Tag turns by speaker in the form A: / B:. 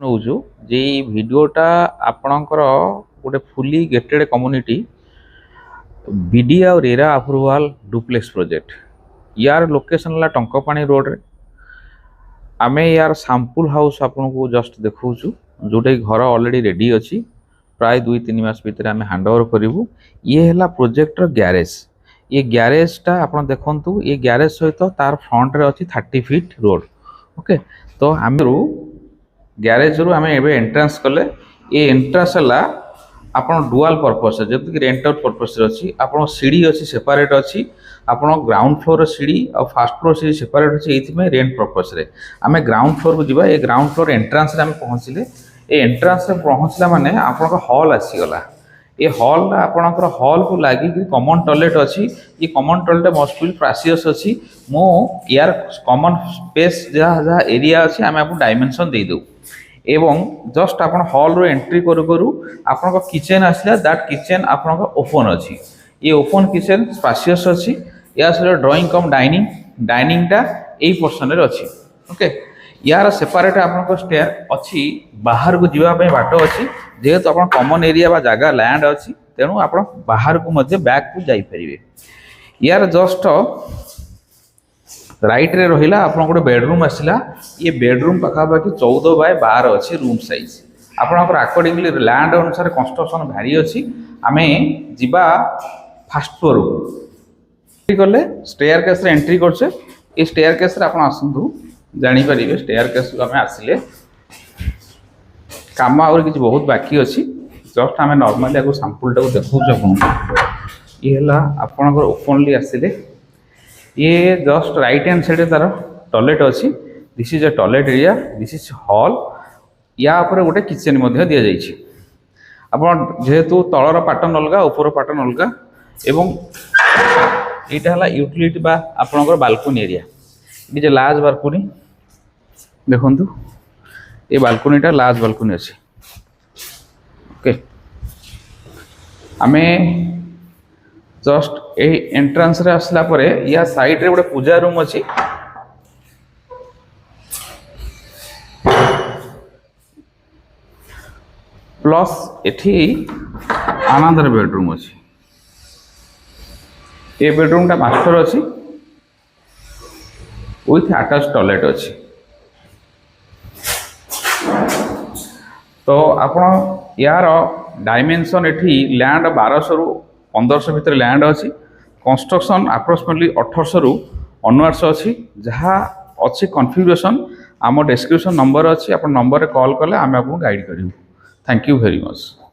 A: नौजु जे भिडियोटा आपणकर गोटे fully gated community BDA और रेरा अप्रूवाल डुप्लेक्स प्रोजेक्ट यार लोकेशन ला टंकपाणी रोड रे आमे यार सैंपल हाउस आपन को जस्ट देखौछु जोटे घर ऑलरेडी रेडी अछि प्राय 2-3 मास भीतर आमे हैंड ओवर करिवु। ये हला प्रोजेक्ट रो गैरेज। ये गैरेज टा आपन देखंतु ये गैरेज सहित तार फ्रंट रे अछि 30 फीट रोड। ओके तो आमे गैरेज रु आमे एबे एंट्रेंस कले ये एंट्रेंस हला आपन डुअल पर्पस जति कि रेंट आउट पर्पस अछि आपन सीढ़ी अछि सेपरेट अछि आपन ग्राउंड फ्लोर सीढ़ी और फर्स्ट फ्लोर सीढ़ी सेपरेट अछि एथि में रेंट पर्पस रे आमे ग्राउंड फ्लोर को जिबा। ए ग्राउंड फ्लोर एंट्रेंस रे आमे पहुंचले ए एंट्रेंस रे पहुंचला माने आपन को हॉल आसी गला। ये हॉल आपनकर हॉल को लागी कि कॉमन टॉयलेट अछि। ये कॉमन टॉयलेट मोस्ट बिल प्रासियस अछि मो यार कॉमन स्पेस जहा एरिया अछि आमे आपन डायमेंशन दे दउ एवं जस्ट आपन हॉल रो एंट्री करू करू आपन को किचन आसला दैट किचन आपन को ओपन अछि। ये ओपन किचन स्पेशियस अछि। या से ड्राइंग कम डाइनिंग टा एई पोर्शन रे अछि। ओके यार सेपरेट आपन को स्टेयर अछि बाहर को जीवा पे बाटो अछि जेहेतु आपन कॉमन एरिया बा जागा लैंड अछि तेनु आपन बाहर को मध्ये बैक को जाई परिबे। यार जस्ट राइट रे रहिला आपन गोटे बेडरूम आसिला। ये बेडरूम पखा बाकी 14 बाय 12 अछि रूम साइज आपन अकॉर्डिंगली लैंड अनुसार कंस्ट्रक्शन भारी अछि। आमे जिबा फर्स्ट फ्लोर एंट्री करले स्टेयर केस रे एंट्री करछे। ए स्टेयर केस रे आपन आसंतु जानि परिबे स्टेयर केस को आमे आसिले काम और किछ बहुत बाकी अछि जस्ट आमे नॉर्मली को सैंपल टा को देखौ छ। ये हला आपन को ओपनली आसिले ये जस्ट राइट हैंड साइड तार टॉयलेट अछि। This is a toilet area this is hall या ऊपर गोटे किचन मध्ये दिया जाई छी। आपन जेहेतु तळर पैटर्न अलगा ऊपर पैटर्न अलगा एवं एटा हला यूटिलिटी बा आपनकर बालकनी एरिया। ये जे लार्ज बालकनी देखंतु ए बालकनी टा लार्ज बालकनी अछि। ओके आमे जस्ट ए एंट्रेंस रे आसला परे या साइड रे गोटे पूजा रूम अछि। प्लस एठी अनदर बेडरूम अछि। ए बेडरूम टा मास्टर अछि विथ अटैच टॉयलेट अछि। तो आपण यार डायमेंशन एठी लैंड 1200 रु 1500 भीतर लैंड अछि। कंस्ट्रक्शन अप्रोक्सीमेटली 1800 रु ऑनवर्ड्स अछि। जहा अछि कन्फिगरेशन आम डिस्क्रिप्शन नंबर अछि। आपण नंबर रे कॉल कले आमे आपको गाइड करिवु। Thank you very much.